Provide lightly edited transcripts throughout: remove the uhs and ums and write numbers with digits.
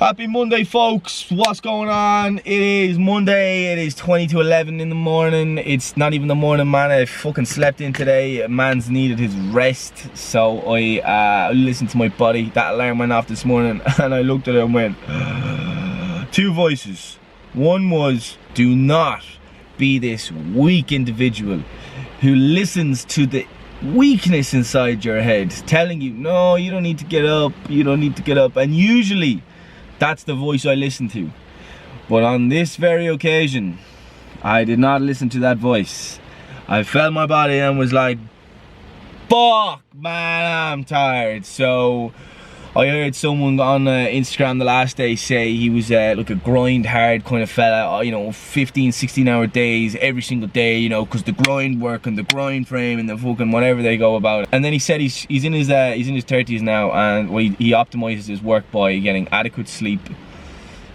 Happy Monday, folks. What's going on? It is Monday. It is 20 to 11 in the morning. It's not even the morning, man. I fucking slept in today. Man's needed his rest, so I listened to my body. That alarm went off this morning and I looked at it and went two voices. One was, do not be this weak individual who listens to the weakness inside your head telling you, no, you don't need to get up, you don't need to get up. And usually that's the voice I listen to. But on this very occasion, I did not listen to that voice. I felt my body and was like, fuck, man, I'm tired. So I heard someone on Instagram the last day say he was like a grind hard kind of fella, you know, 15, 16 hour days every single day, you know, because the grind work and the grind frame and the fucking whatever they go about. And then he said he's in his 30s now, and he optimizes his work by getting adequate sleep.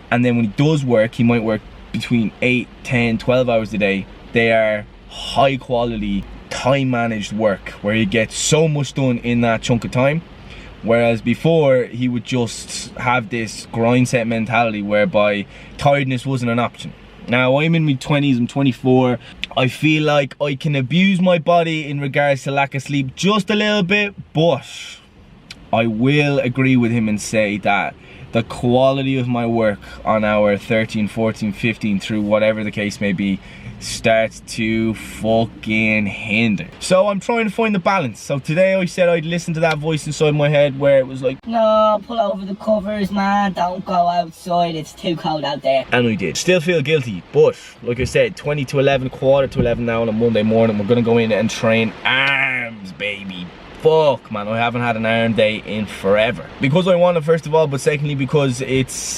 And then when he does work, he might work between 8, 10, 12 hours a day. They are high quality, time managed work where he gets so much done in that chunk of time. Whereas before, he would just have this grind set mentality whereby tiredness wasn't an option. Now, I'm in my 20s, I'm 24. I feel like I can abuse my body in regards to lack of sleep just a little bit, but I will agree with him and say that the quality of my work on hour 13, 14, 15 through whatever the case may be starts to fucking hinder. So I'm trying to find the balance. So today I said I'd listen to that voice inside my head where it was like, no, pull over the covers, man, don't go outside, it's too cold out there. And I did. Still feel guilty, but like I said, 20 to 11, quarter to 11 now on a Monday morning, we're gonna go in and train arms, baby. Fuck, man, I haven't had an arm day in forever. Because I want it, first of all, but secondly because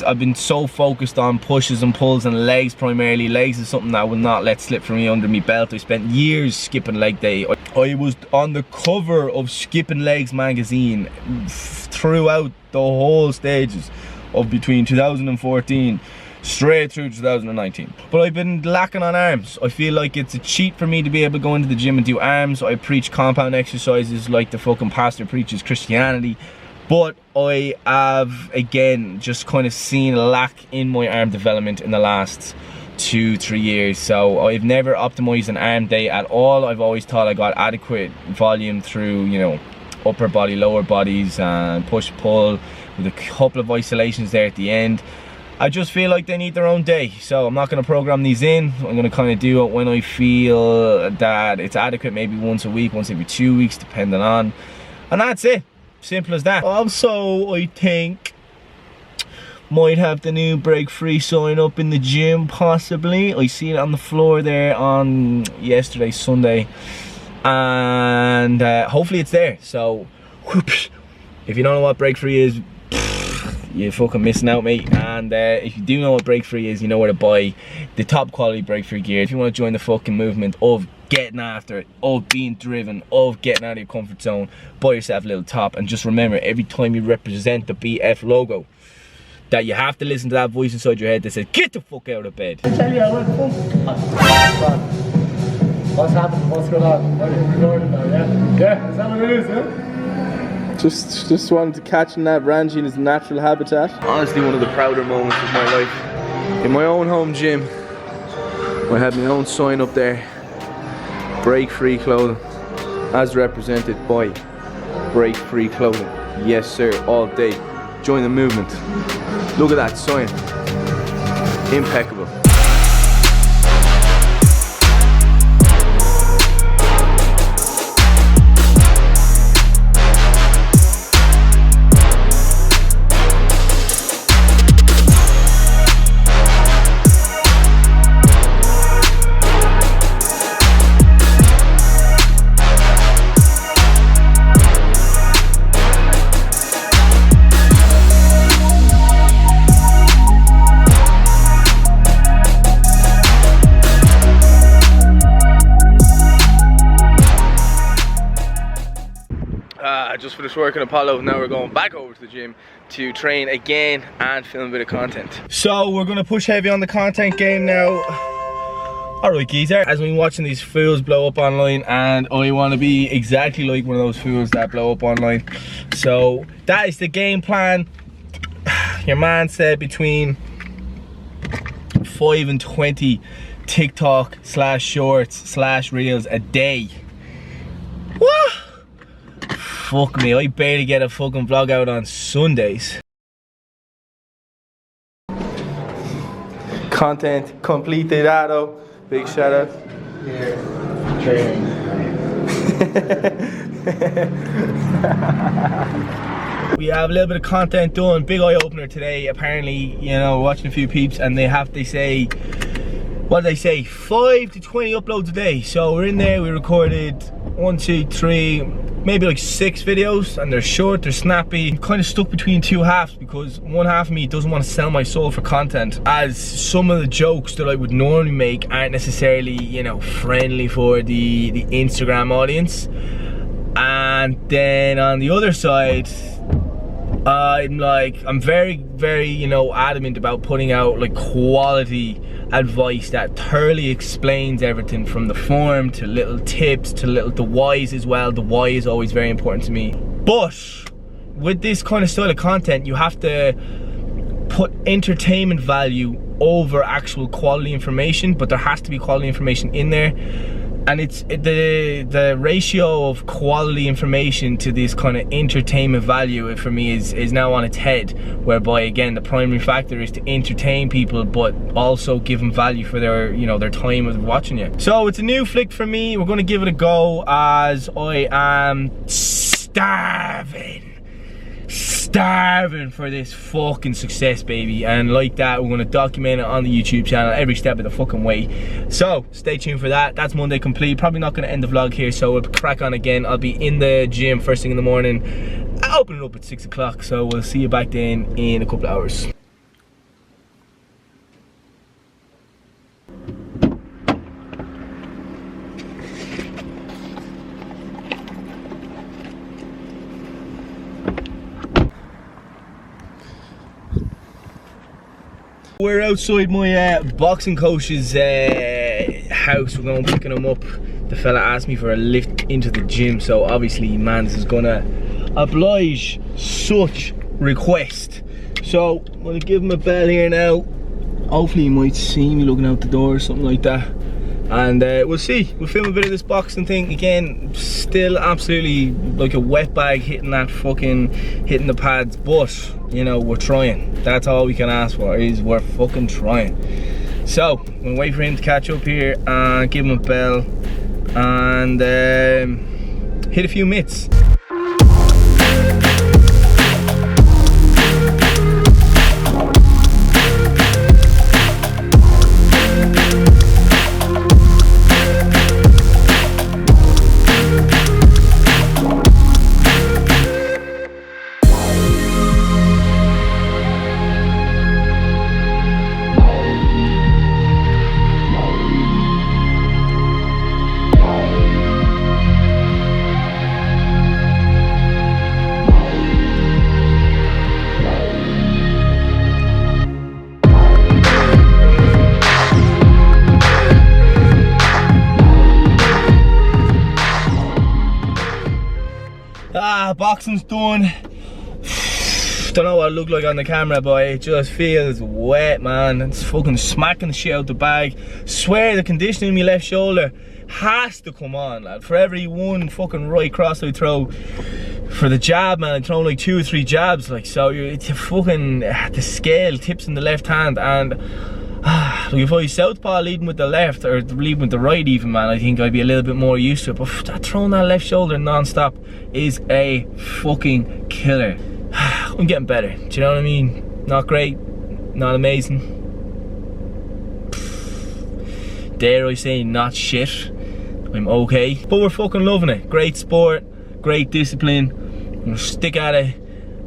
I've been so focused on pushes and pulls and legs primarily. Legs is something that I will not let slip from me under me belt. I spent years skipping leg day. I was on the cover of Skipping Legs magazine throughout the whole stages of between 2014 straight through 2019. But I've been lacking on arms. I feel like it's a cheat for me to be able to go into the gym and do arms. I preach compound exercises like the fucking pastor preaches Christianity. But I have, again, just kind of seen a lack in my arm development in the last 2-3 years. So I've never optimized an arm day at all. I've always thought I got adequate volume through, you know, upper body, lower bodies, and push pull with a couple of isolations there at the end. I just feel like they need their own day, so I'm not going to program these in. I'm going to kind of do it when I feel that it's adequate, maybe once a week, once every 2 weeks, depending on. And that's it. Simple as that. Also, I think might have the new BreakFree sign up in the gym, possibly. I see it on the floor there on yesterday, Sunday. And hopefully it's there. So, whoops. If you don't know what BreakFree is, you're fucking missing out, mate. And if you do know what BreakFree is, you know where to buy the top quality BreakFree gear. If you want to join the fucking movement of getting after it, of being driven, of getting out of your comfort zone, buy yourself a little top. And just remember, every time you represent the BF logo, that you have to listen to that voice inside your head that says, get the fuck out of bed. I tell you, I went home. What's happened? What's going on? What are you recording now, yeah? Yeah, is that what it is, yeah? Just wanted to catch that Ranji in his natural habitat. Honestly, one of the prouder moments of my life. In my own home gym, I had my own sign up there. BreakFree clothing, as represented by BreakFree clothing. Yes sir, all day. Join the movement. Look at that sign. Impeccable. Just finished work in Apollo. Now we're going back over to the gym to train again and film a bit of content. So we're gonna push heavy on the content game now. Alright geezer, as we've been watching these fools blow up online, and I want to be exactly like one of those fools that blow up online. So that is the game plan. You Your man said between 5 and 20 TikTok / shorts / reels a day. What? Fuck me, I barely get a fucking vlog out on Sundays. Content completed, Ado. Big shout out. Yeah. We have a little bit of content done. Big eye opener today. Apparently, you know, watching a few peeps, and they say, what do they say? 5 to 20 uploads a day. So we're in there. We recorded 1, 2, 3, maybe like 6 videos, and they're short, they're snappy. I'm kind of stuck between two halves because one half of me doesn't want to sell my soul for content, as some of the jokes that I would normally make aren't necessarily, you know, friendly for the Instagram audience. And then on the other side, I'm very, you know, adamant about putting out like quality advice that thoroughly explains everything, from the form to little tips to the whys as well. The why is always very important to me. But with this kind of style of content, you have to put entertainment value over actual quality information, but there has to be quality information in there. And it's the ratio of quality information to this kind of entertainment value for me is now on its head, whereby again the primary factor is to entertain people but also give them value for their, you know, their time of watching you. So it's a new flick for me. We're going to give it a go, as I am starving for this fucking success, baby. And like that, we're going to document it on the YouTube channel every step of the fucking way. So stay tuned for that. That's Monday complete. Probably not going to end the vlog here, so we'll crack on again. I'll be in the gym first thing in the morning. I'll open it up at 6 o'clock, so we'll see you back then in a couple of hours. We're outside my boxing coach's house. We're going picking him up. The fella asked me for a lift into the gym, so obviously, man, this is gonna oblige such request. So I'm gonna give him a bell here now. Hopefully he might see me looking out the door or something like that. And we'll see. We'll film a bit of this boxing thing. Again, still absolutely like a wet bag hitting the pads, but you know, we're trying. That's all we can ask for, is we're fucking trying. So I'm gonna wait for him to catch up here and give him a bell and hit a few mitts. Boxing's done. Don't know what it looked like on the camera, but it just feels wet, man. It's fucking smacking the shit out the bag. Swear the conditioning in my left shoulder has to come on, lad. For every one fucking right cross I throw for the jab, man, I'm throwing like 2 or 3 jabs, like, so it's fucking, the scale tips in the left hand. And like if I was southpaw leading with the left, or leading with the right even, man, I think I'd be a little bit more used to it. But throwing that left shoulder non-stop is a fucking killer. I'm getting better, do you know what I mean? Not great, not amazing. Dare I say not shit. I'm okay, but we're fucking loving it. Great sport, great discipline. I'm gonna stick at it.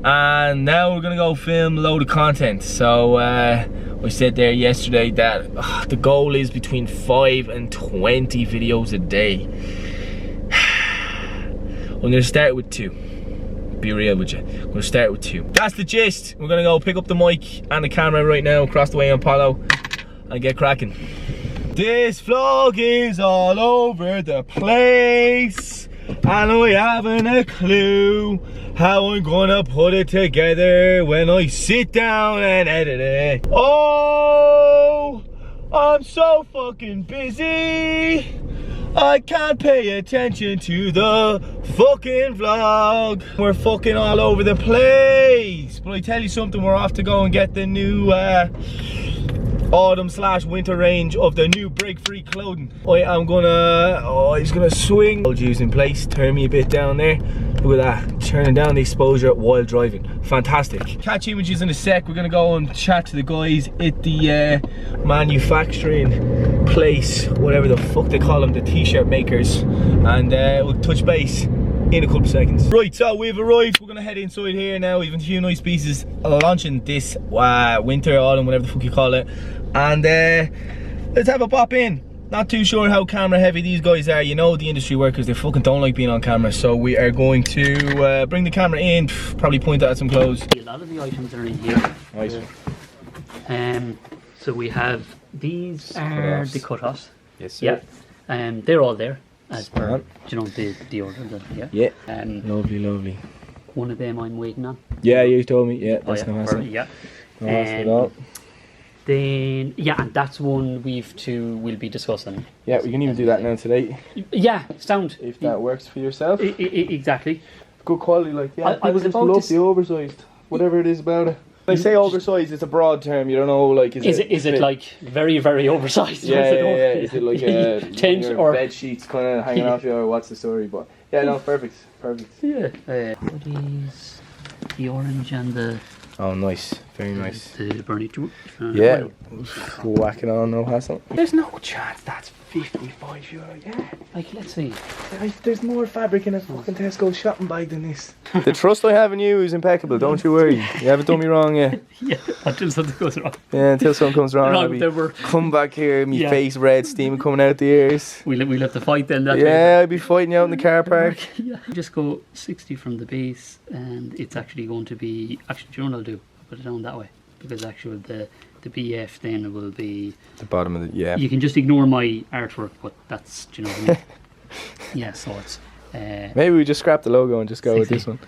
And now we're gonna go film a load of content. So I said there yesterday that the goal is between 5 and 20 videos a day. I'm gonna start with 2. Be real with you. I'm gonna start with 2. That's the gist. We're gonna go pick up the mic and the camera right now across the way on Palo and get cracking. This vlog is all over the place. and I haven't a clue how I'm gonna put it together when I sit down and edit it. Oh, I'm so fucking busy, I can't pay attention to the fucking vlog. We're fucking all over the place. But I tell you something, we're off to go and get the new autumn/winter range of the new BreakFree clothing. I am gonna, he's gonna swing. Hold yous in place, turn me a bit down there. Look at that, turning down the exposure while driving. Fantastic. Catch images in a sec. We're gonna go and chat to the guys at the manufacturing place, whatever the fuck they call them, the t-shirt makers, and we'll touch base in a couple of seconds. Right, so we've arrived. We're gonna head inside here now. We've a few nice pieces launching this winter, autumn, whatever the fuck you call it, and let's have a pop in. Not too sure how camera heavy these guys are. You know, the industry workers, they fucking don't like being on camera, so we are going to bring the camera in, probably point at some clothes. A lot of the items are in here. Nice. So we have, these are the cut-offs. Yes, sir. Yeah. They're all there as per, on. you know, the order. Yeah. Lovely, lovely. One of them I'm waiting on. Yeah, you told me. Yeah, that's no hassle. Yeah. No hassle at all. Then, yeah, and that's one we'll be discussing. Yeah, we can even do that now today. Yeah, sound. If that works for yourself. Exactly. Good quality, like, yeah. I was just about love to the oversized. Whatever it is about it. When I say oversized, it's a broad term. You don't know, like, is it like very, very oversized? Yeah. Is it like a tent or bed sheets kind of hanging off you, or what's the story? But yeah, no, perfect. Yeah. These, the orange and the. Oh, nice. Very nice. The Bernie. Yeah. Whack it on, no hassle. There's no chance that's €55. Yeah. Like, let's see. There's more fabric in a fucking Tesco shopping bag than this. The trust I have in you is impeccable, don't you worry. You haven't done me wrong yet. Yeah, until something goes wrong. Yeah, until something comes wrong. I'll be come back here, me face red, steam coming out the ears. We'll have to fight then. I'll be fighting you out in the car park. Yeah. Just go 60 from the base, and it's actually going to be. Actually, do you know what I'll do? I'll put it down that way, because actually the BF then will be the bottom of the, yeah. You can just ignore my artwork, but that's, do you know what I mean? Yeah, so it's maybe we just scrap the logo and just go 60. With this one.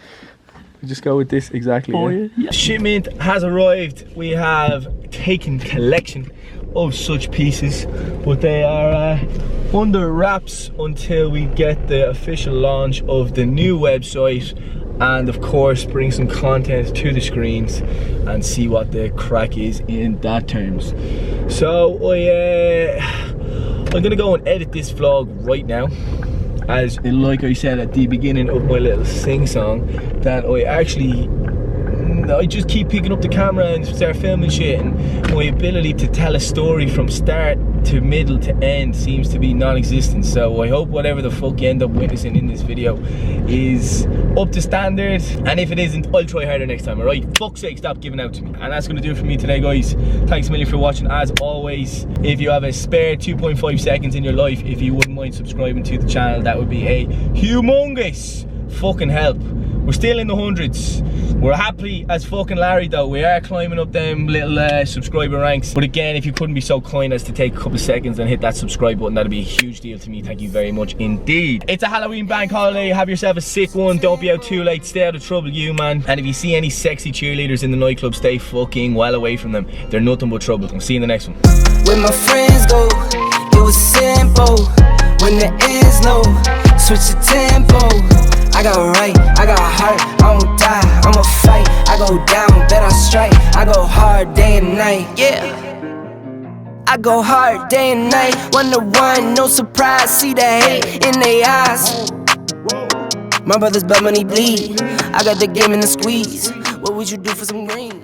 We just go with this exactly. Oh, yeah. Shipment has arrived. We have taken collection of such pieces, but they are under wraps until we get the official launch of the new website, and of course bring some content to the screens and see what the crack is in that terms. So I'm gonna go and edit this vlog right now, as like I said at the beginning of my little sing song, that I just keep picking up the camera and start filming shit, and my ability to tell a story from start to middle to end seems to be non-existent. So I hope whatever the fuck you end up witnessing in this video is up to standard, and if it isn't, I'll try harder next time, alright? Fuck's sake, stop giving out to me. And that's gonna do it for me today, guys. Thanks a million for watching. As always, if you have a spare 2.5 seconds in your life, if you wouldn't mind subscribing to the channel, that would be a humongous fucking help. We're still in the hundreds. We're happy as fucking Larry though. We are climbing up them little subscriber ranks. But again, if you couldn't be so kind as to take a couple of seconds and hit that subscribe button, that'd be a huge deal to me. Thank you very much indeed. It's a Halloween bank holiday. Have yourself a sick one. Don't be out too late. Stay out of trouble, you man. And if you see any sexy cheerleaders in the nightclub, stay fucking well away from them. They're nothing but trouble. I'll see you in the next one. When my friends go, it was simple. When the ends low, switch the tempo. I got right, I got heart, I won't die, I'ma fight. I go down, bet I strike. I go hard day and night, yeah. I go hard day and night. 1 to 1, no surprise. See the hate in their eyes. My brothers blood money bleed. I got the game in the squeeze. What would you do for some green?